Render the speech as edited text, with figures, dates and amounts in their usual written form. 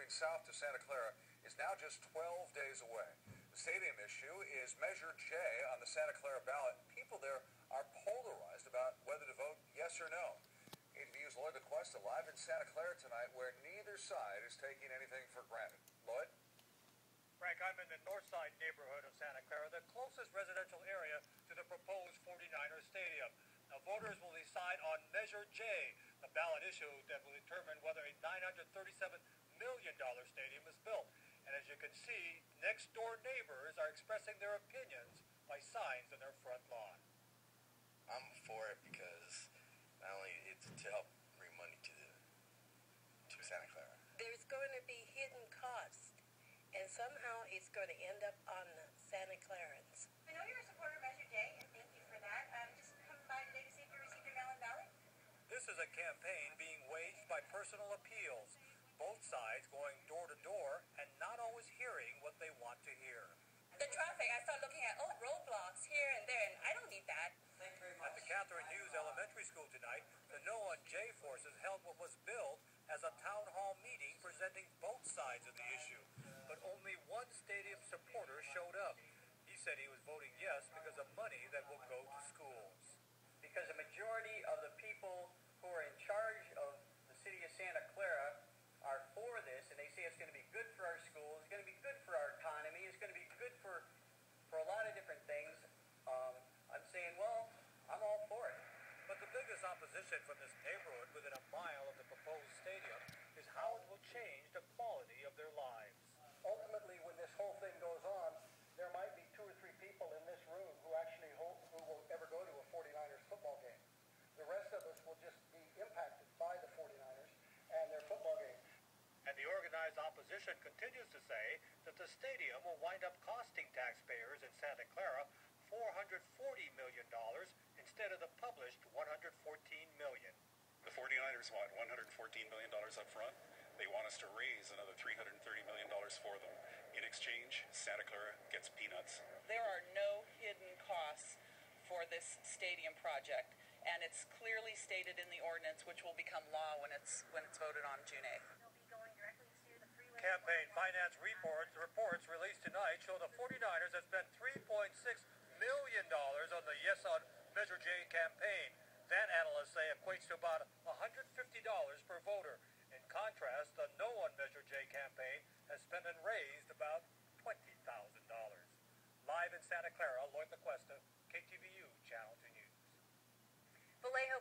south to Santa Clara is now just 12 days away. The stadium issue is Measure J on the Santa Clara ballot. People there are polarized about whether to vote yes or no. KTVU's Lloyd LaQuesta live in Santa Clara tonight, where neither side is taking anything for granted. Lloyd? Frank, I'm in the north side neighborhood of Santa Clara, the closest residential area to the proposed 49ers stadium. Now, voters will decide on Measure J, the ballot issue that will determine whether a $937 million stadium is built. And as you can see, next-door neighbors are expressing their opinions by signs on their front lawn. I'm for it because not only it's to help bring money to Santa Clara. There's going to be hidden costs, and somehow it's going to end up on the Santa Clarans. I know you're a supporter of Measure J, and thank you for that. Just come by today to see if you received your mail-in ballot. This is a campaign being waged by personal appeals, both sides going door to door and not always hearing what they want to hear. The traffic, I start looking at, roadblocks here and there, and I don't need that. Thank you very much. At the Catherine Hughes Elementary School tonight, the No on J forces held what was billed as a town hall meeting presenting both sides of the issue. But only one stadium supporter showed up. He said he was voting yes because of money that will go to schools. Because a majority of the people who are in charge of the city of Santa Clara are for this, and they say it's going to be good for our schools, it's going to be good for our economy, it's going to be good for a lot of different things. I'm saying, well, I'm all for it. But the biggest opposition from this neighborhood within a mile of the proposed stadium is how it will change the quality of their lives. Ultimately, when this whole thing goes on, there might be 2 or 3 people in this room who actually who will ever go to a 49ers football game. The rest of us will just be impacted by the 49ers and their football game. And the organized opposition continues to say that the stadium will wind up costing taxpayers in Santa Clara $440 million instead of the published $114 million. The 49ers want $114 million up front. They want us to raise another $330 million for them. In exchange, Santa Clara gets peanuts. There are no hidden costs for this stadium project, and it's clearly stated in the ordinance, which will become law when it's voted on June 8th. Campaign finance reports released tonight show the 49ers have spent $3.6 million on the Yes on Measure J campaign. That, analysts say, equates to about $150 per voter. In contrast, the No on Measure J campaign has spent and raised about $20,000. Live in Santa Clara, Lloyd LaQuesta, KTVU Channel 2 News. Vallejo